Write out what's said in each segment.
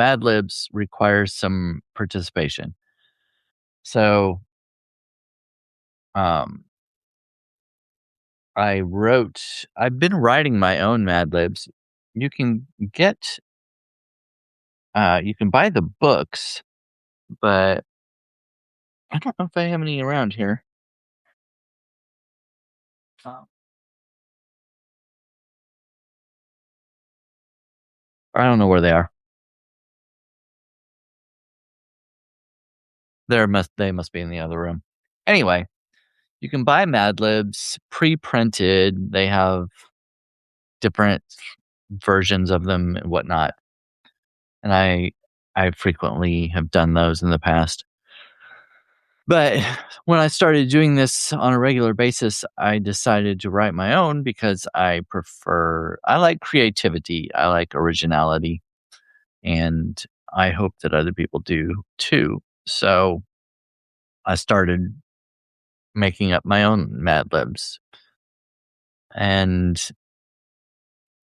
Mad Libs requires some participation. So, um, I've been writing my own Mad Libs. You can get, you can buy the books, but I don't know if I have any around here. Uh, I don't know where they are. They must be in the other room. Anyway, you can buy Mad Libs pre-printed. They have different versions of them and whatnot. And I frequently have done those in the past. But when I started doing this on a regular basis, I decided to write my own because I like creativity. I like originality. And I hope that other people do too. So I started making up my own Mad Libs. And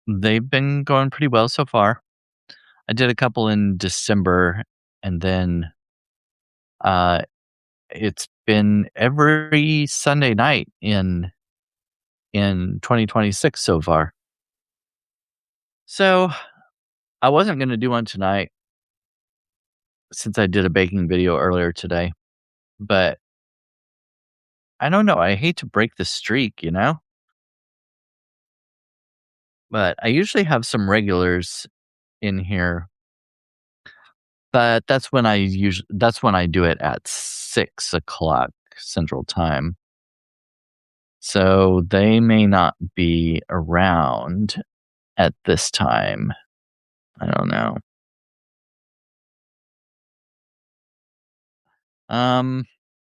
they've been going pretty well so far. I did a couple in December, and then uh, it's been every Sunday night in 2026 so far. So I wasn't going to do one tonight since I did a baking video earlier today, but I don't know. I hate to break the streak, you know? But I usually have some regulars in here, but that's when I do it at 6 o'clock Central Time. So they may not be around at this time. I don't know.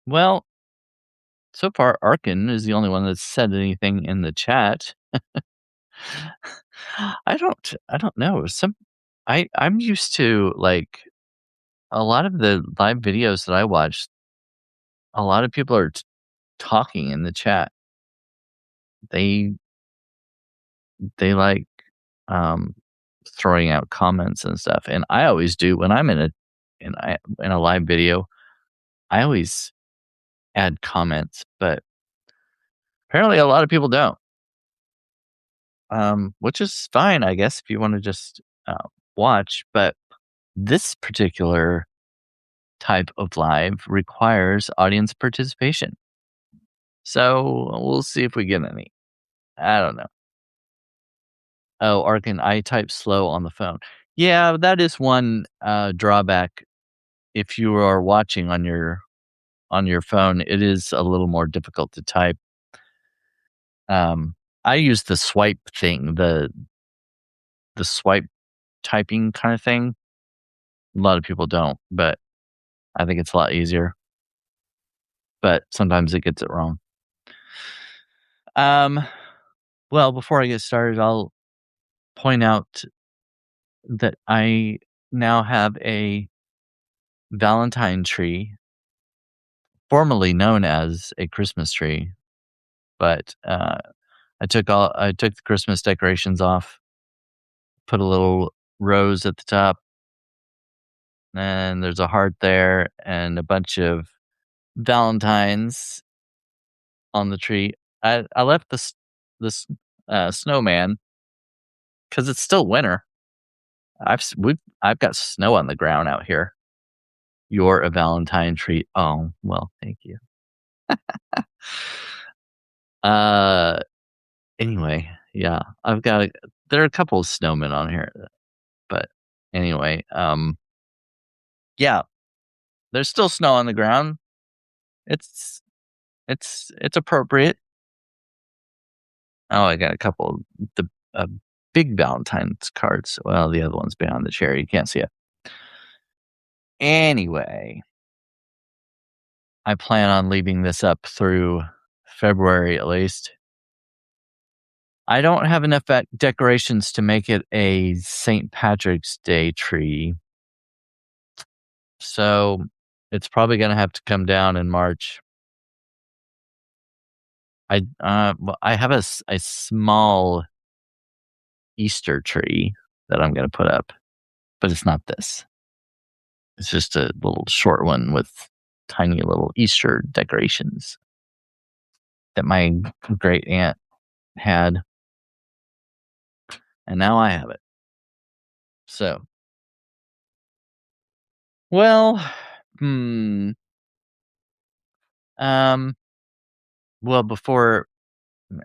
Well, so far Arkin is the only one that's said anything in the chat. I don't know. I'm used to, like, a lot of the live videos that I watch, a lot of people are talking in the chat. They they like um throwing out comments and stuff, and I always do when I'm in a live video. I always add comments, but apparently a lot of people don't. Which is fine, I guess, if you want to just watch. But this particular type of live requires audience participation. So we'll see if we get any. I don't know. Oh, Arkin, I type slow on the phone. Yeah, that is one drawback. If you are watching on your phone, it is a little more difficult to type. I use the swipe thing, the swipe typing kind of thing. A lot of people don't, but I think it's a lot easier. But sometimes it gets it wrong. Um, well, before I get started, I'll point out that I now have a Valentine tree, formerly known as a Christmas tree, but I took the Christmas decorations off, put a little rose at the top, and there's a heart there, and a bunch of Valentines on the tree. I left this snowman because it's still winter. I've got snow on the ground out here. You're a Valentine tree. Oh, well, thank you. Uh, anyway, yeah, there are a couple of snowmen on here, but anyway, yeah, there's still snow on the ground. It's it's appropriate. Oh, I got a couple the big Valentine's cards. Well, the other one's behind the chair. You can't see it. Anyway, I plan on leaving this up through February at least. I don't have enough decorations to make it a St. Patrick's Day tree. So it's probably going to have to come down in March. I have a small Easter tree that I'm going to put up, but it's not this. It's just a little short one with tiny little Easter decorations that my great aunt had, and now I have it. So, well, hmm, um, well, before,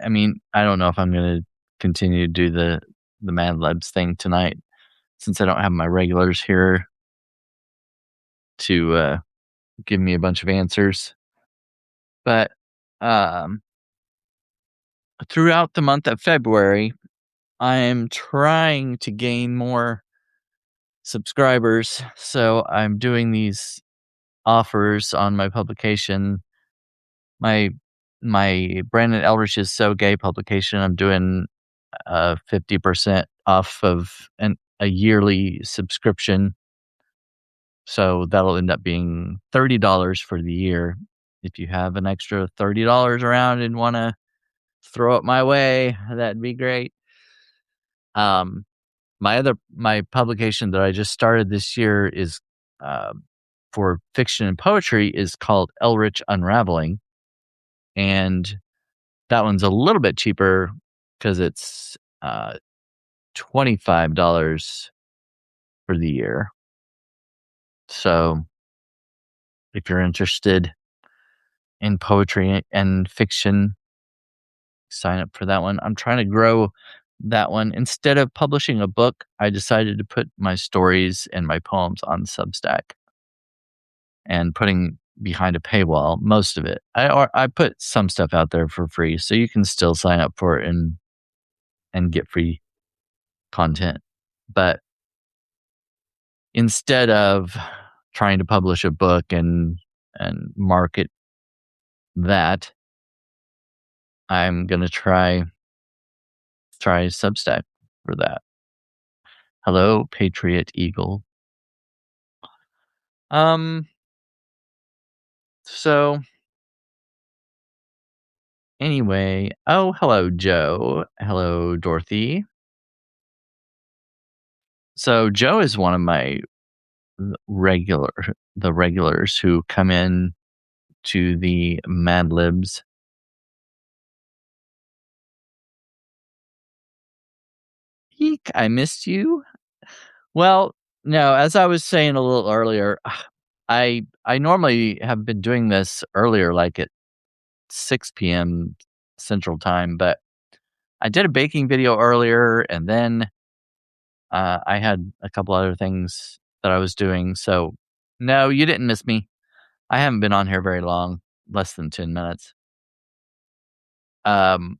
I mean, I don't know if I'm gonna continue to do the Mad Libs thing tonight since I don't have my regulars here to give me a bunch of answers. But um, throughout the month of February, I am trying to gain more subscribers. So I'm doing these offers on my publication. My Brandon Ellrich is So Gay publication. I'm doing 50% off of a yearly subscription. So that'll end up being $30 for the year. If you have an extra $30 around and want to throw it my way, that'd be great. My publication that I just started this year is for fiction and poetry is called Ellrich Unraveling, and that one's a little bit cheaper because it's $25 for the year. So if you're interested in poetry and fiction, sign up for that one. I'm trying to grow that one. Instead of publishing a book, I decided to put my stories and my poems on Substack and putting behind a paywall most of it. I put some stuff out there for free, so you can still sign up for it and get free content. But instead of trying to publish a book and market that, I'm gonna try Substack for that. Hello, Patriot Eagle. So anyway, oh, hello, Joe. Hello, Dorothy. So Joe is one of my regulars who come in to the Mad Libs. Eek, I missed you. Well, no, as I was saying a little earlier, I normally have been doing this earlier, like at 6 p.m. Central Time, but I did a baking video earlier, and then I had a couple other things that I was doing. So, no, you didn't miss me. I haven't been on here very long, less than 10 minutes. Um,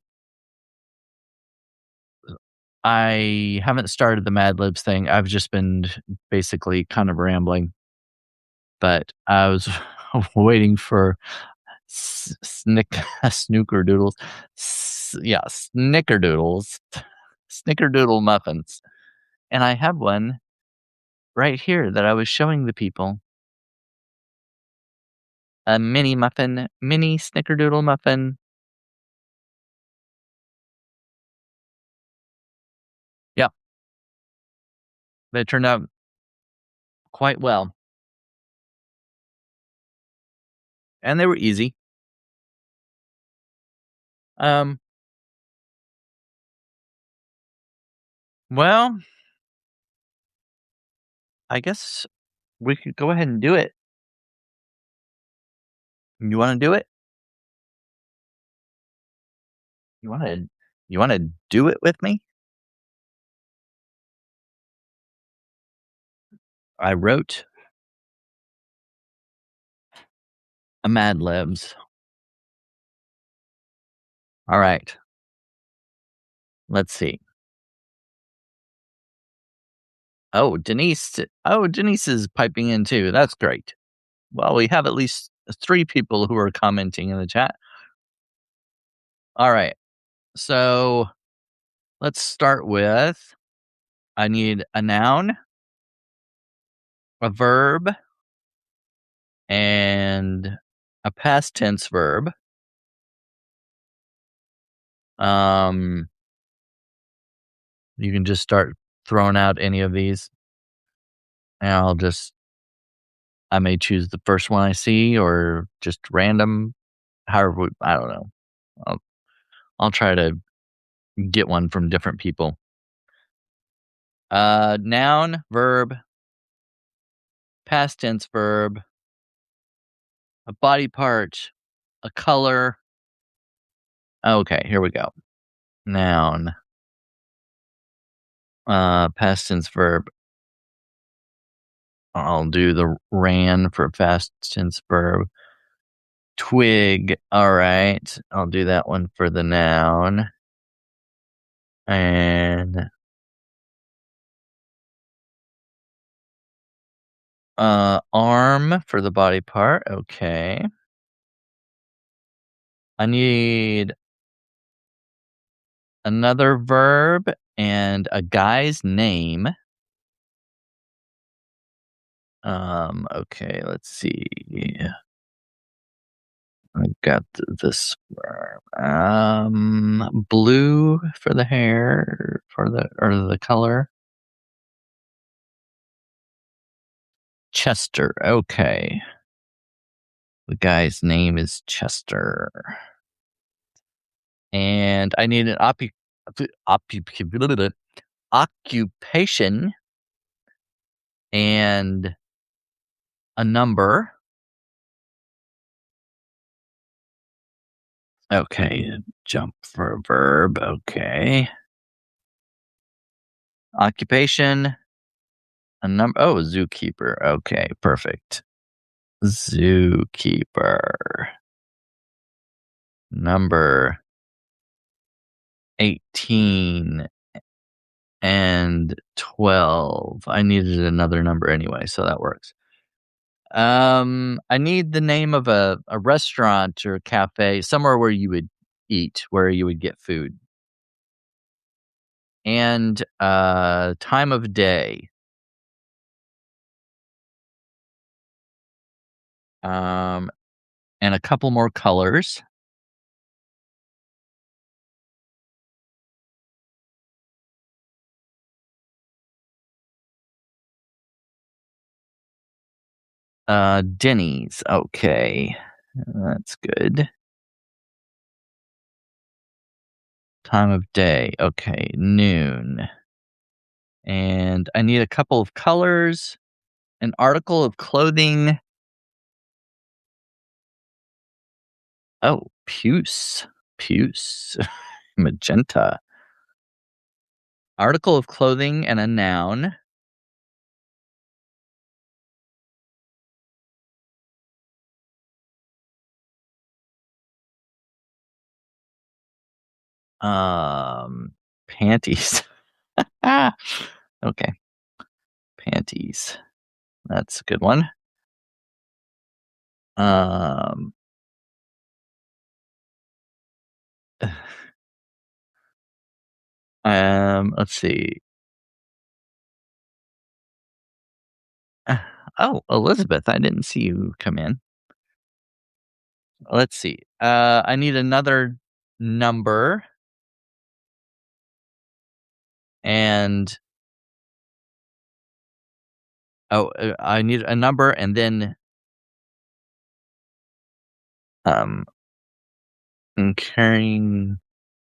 I haven't started the Mad Libs thing. I've just been basically kind of rambling, but I was waiting for snickerdoodles. Yeah, snickerdoodles, snickerdoodle muffins. And I have one right here that I was showing the people. A mini muffin, mini snickerdoodle muffin. Yeah, they turned out quite well. And they were easy. Um, well, I guess we could go ahead and do it. You wanna do it? You wanna do it with me? I wrote a Mad Libs. All right. Let's see. Denise is piping in too. That's great. Well, we have at least 3 people who are commenting in the chat. All right. So, let's start with I need a noun, a verb, and a past tense verb. Um, you can just start throwing out any of these, and I'll just I may choose the first one I see or just random. However, I don't know. I'll, I'll try to get one from different people. Noun, verb, past tense verb, a body part, a color. Okay, here we go. Noun, past tense verb. I'll do the ran for past tense verb. Twig. All right. I'll do that one for the noun. And arm for the body part. Okay. I need another verb and a guy's name. Okay, let's see. I got this verb. Blue for the hair or the color. Chester. Okay. The guy's name is Chester. And I need an occupation and a number. Okay, jump for a verb. Okay. Occupation, a number. Oh, zookeeper. Okay, perfect. Zookeeper. Number 18 and 12. I needed another number anyway, so that works. I need the name of a restaurant or a cafe, somewhere where you would eat, where you would get food. And time of day. And a couple more colors. Denny's. Okay. That's good. Time of day. Okay. Noon. And I need a couple of colors, an article of clothing. Oh, puce. Puce. Magenta. Article of clothing and a noun. Panties. Okay. Panties. That's a good one. Let's see. Oh, Elizabeth, I didn't see you come in. Let's see. I need another number. And I need a number and then carrying.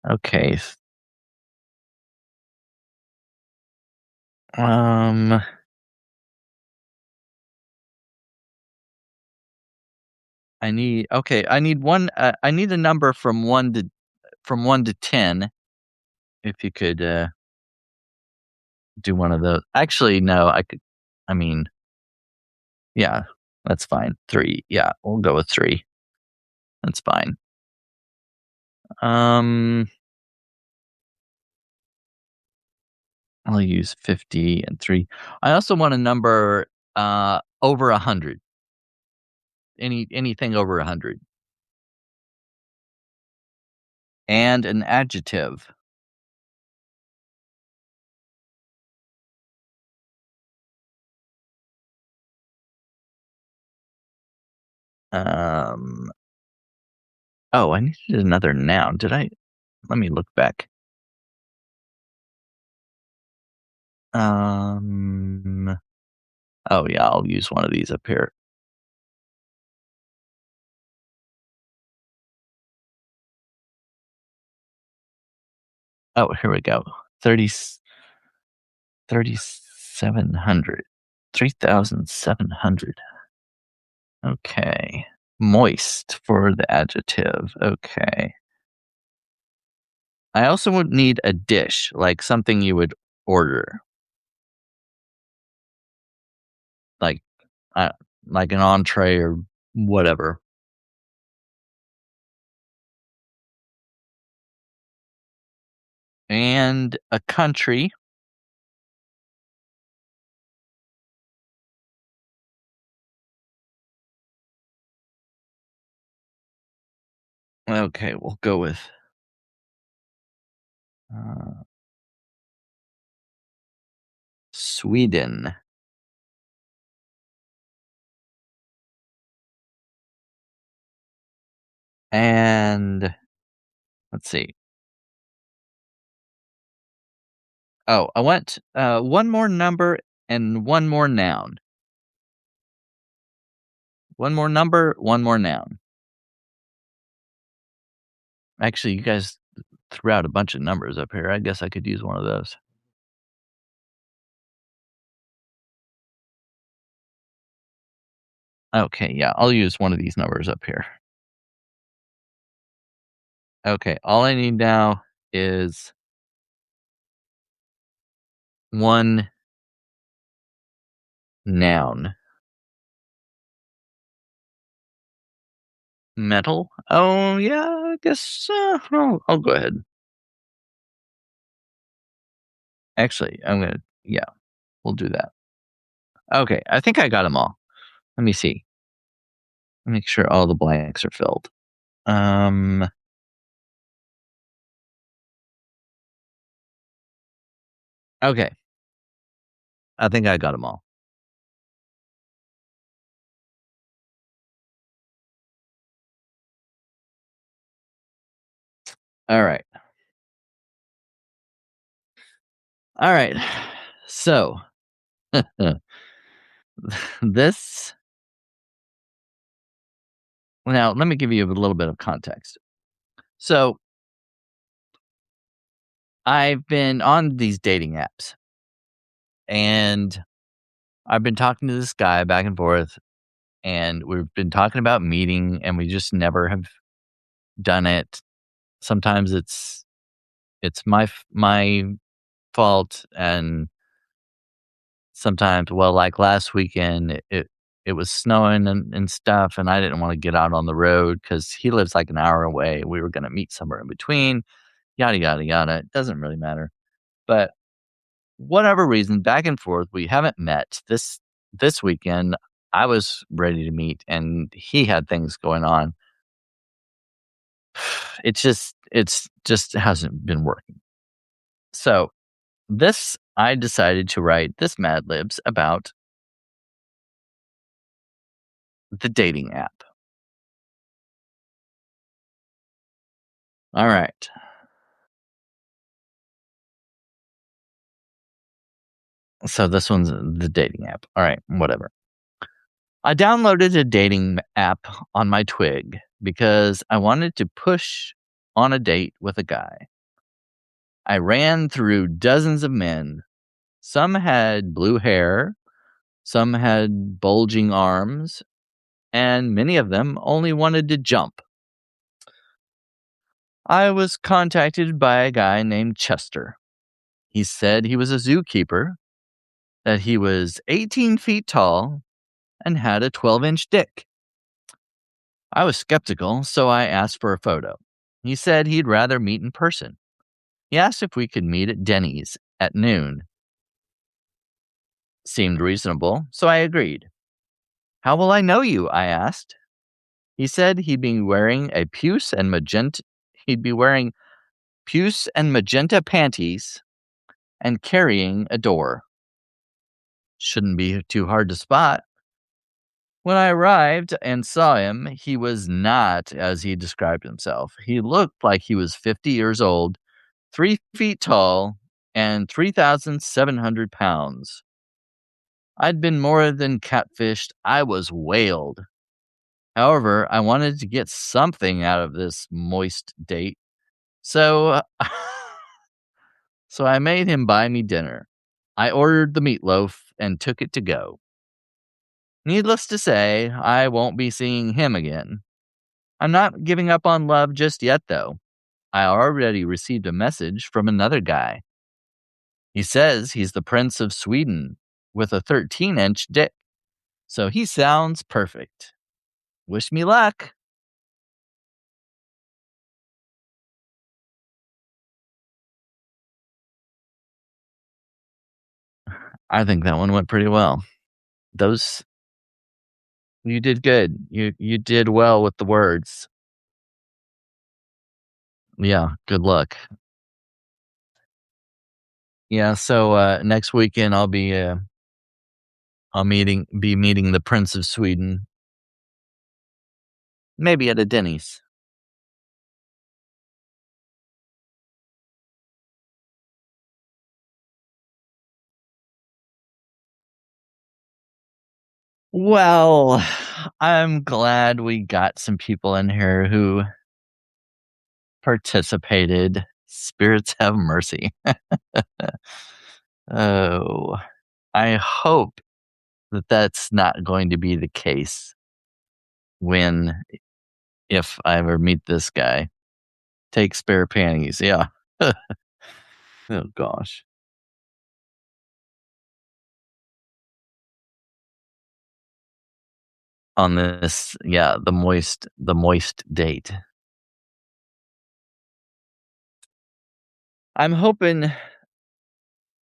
Okay. I need one. I need a number from 1 to 10. If you could do one of those. Actually, no. I mean, yeah, that's fine. 3. Yeah, we'll go with 3. That's fine. I'll use 50 and 3. I also want a number over 100. Anything over 100. And an adjective. Oh, I needed another noun. Did I? Let me look back. Oh yeah, I'll use one of these up here. Oh, here we go. 30 3,700. 3,700. Okay. Moist for the adjective. Okay. I also would need a dish, like something you would order, like uh, like an entree or whatever. And a country. Okay, we'll go with uh, Sweden. And let's see. Oh, I want one more number and one more noun. One more number, one more noun. Actually, you guys threw out a bunch of numbers up here. I guess I could use one of those. Okay, yeah, I'll use one of these numbers up here. Okay, all I need now is one noun. Metal? Oh, yeah, I guess I'll go ahead. Actually, yeah, we'll do that. Okay, I think I got them all. Let me see. Make sure all the blanks are filled. Um, okay, I think I got them all. All right. All right. So, this now let me give you a little bit of context. So, I've been on these dating apps and I've been talking to this guy back and forth, and we've been talking about meeting, and we just never have done it. Sometimes it's my fault, and sometimes, well, like last weekend, it was snowing and stuff, and I didn't want to get out on the road because he lives like an hour away. We were going to meet somewhere in between, yada yada yada. It doesn't really matter, but whatever reason, back and forth, we haven't met. This weekend, I was ready to meet, and he had things going on. It's just hasn't been working. So this I decided to write this Mad Libs about the dating app. All right. So this one's the dating app. All right, whatever. I downloaded a dating app on my Twig because I wanted to push on a date with a guy. I ran through dozens of men. Some had blue hair, some had bulging arms, and many of them only wanted to jump. I was contacted by a guy named Chester. He said he was a zookeeper, that he was 18 feet tall, and had a 12-inch dick. I was skeptical, so I asked for a photo. He said he'd rather meet in person. He asked if we could meet at Denny's at noon. Seemed reasonable, so I agreed. How will I know you? I asked. He said he'd be wearing puce and magenta panties and carrying a door. Shouldn't be too hard to spot. When I arrived and saw him, he was not as he described himself. He looked like he was 50 years old, 3 feet tall, and 3,700 pounds. I'd been more than catfished. I was whaled. However, I wanted to get something out of this moist date. So So I made him buy me dinner. I ordered the meatloaf and took it to go. Needless to say, I won't be seeing him again. I'm not giving up on love just yet, though. I already received a message from another guy. He says he's the Prince of Sweden with a 13-inch dick. So he sounds perfect. Wish me luck. I think that one went pretty well. Those You did good. You did well with the words. Yeah, good luck. Yeah, so next weekend I'll be meeting the Prince of Sweden, maybe at a Denny's. Well, I'm glad we got some people in here who participated. Spirits have mercy. Oh, I hope that that's not going to be the case when if I ever meet this guy. Take spare panties. Yeah. Oh gosh. On this, yeah, the moist date. I'm hoping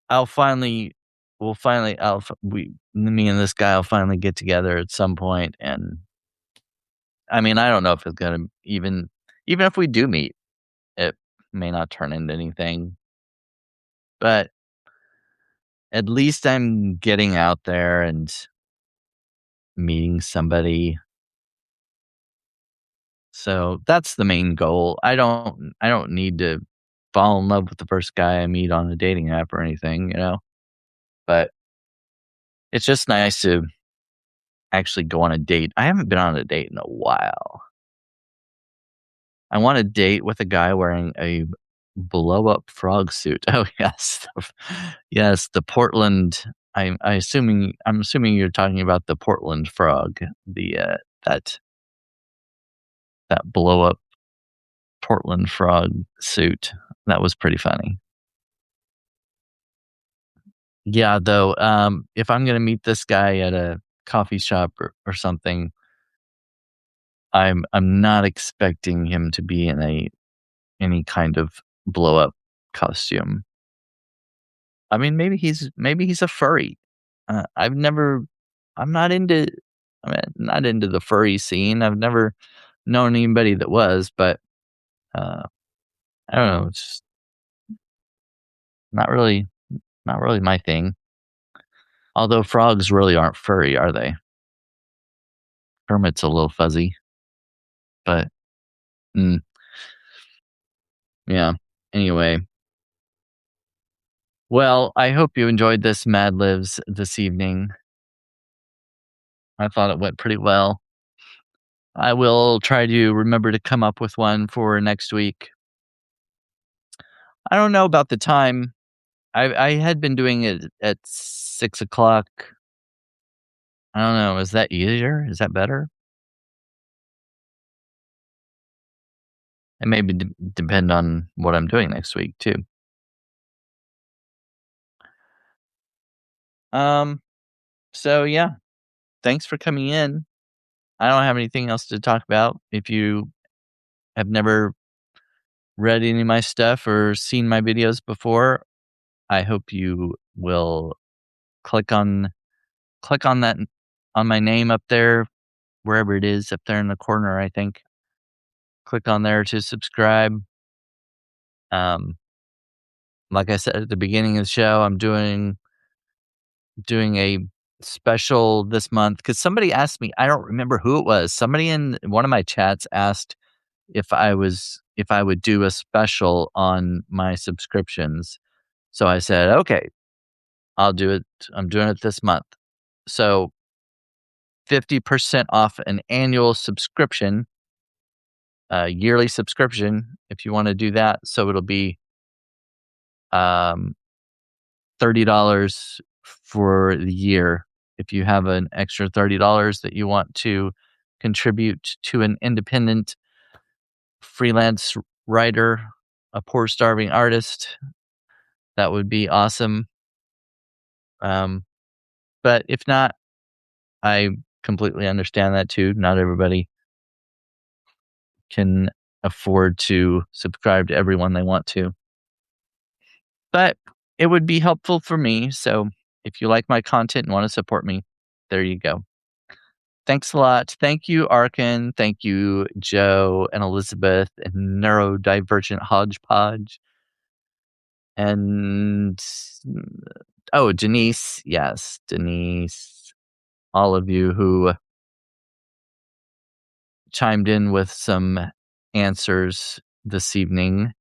I'll finally we'll finally I'll f we me and this guy will finally get together at some point, and I mean, I don't know if it's gonna even if we do meet, it may not turn into anything, but at least I'm getting out there and meeting somebody. So that's the main goal. I don't need to fall in love with the first guy I meet on a dating app or anything. But it's just nice to actually go on a date. I haven't been on a date in a while. I want a date with a guy wearing a blow up frog suit. Oh yes. Yes, the Portland I'm assuming you're talking about the Portland frog, the that that blow up Portland frog suit. That was pretty funny. Yeah, though, if I'm gonna meet this guy at a coffee shop or something, I'm not expecting him to be in any kind of blow up costume. I mean, maybe he's a furry. I've never I'm not into not into the furry scene. I've never known anybody that was, but uh, I don't know. It's just not really not really my thing. Although frogs really aren't furry, are they? Kermit's a little fuzzy, but mm, yeah. Anyway, well, I hope you enjoyed this Mad Libs this evening. I thought it went pretty well. I will try to remember to come up with one for next week. I don't know about the time. I had been doing it at 6 o'clock. I don't know. Is that easier? Is that better? It maybe depend on what I'm doing next week too. Um. So yeah, thanks for coming in. I don't have anything else to talk about. If you have never read any of my stuff or seen my videos before, I hope you will click on that on my name up there, wherever it is up there in the corner, I think. Click on there to subscribe. Um, like I said at the beginning of the show, I'm doing a special this month because somebody asked me, I don't remember who it was. Somebody in one of my chats asked if I would do a special on my subscriptions. So I said, okay, I'll do it. I'm doing it this month. So 50% off an annual subscription, yearly subscription, if you want to do that. So it'll be $30 for the year. If you have an extra $30 that you want to contribute to an independent freelance writer, a poor starving artist, that would be awesome. But if not, I completely understand that too. Not everybody can afford to subscribe to everyone they want to. But it would be helpful for me. So if you like my content and want to support me, there you go. Thanks a lot. Thank you, Arkin. Thank you, Joe and Elizabeth and Neurodivergent Hodgepodge. And Denise. Yes, Denise. All of you who chimed in with some answers this evening.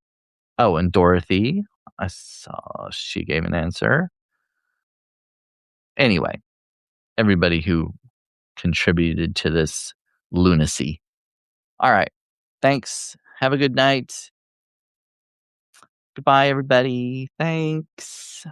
Oh, and Dorothy. I saw she gave an answer. Anyway, everybody who contributed to this lunacy. All right. Thanks. Have a good night. Goodbye, everybody. Thanks.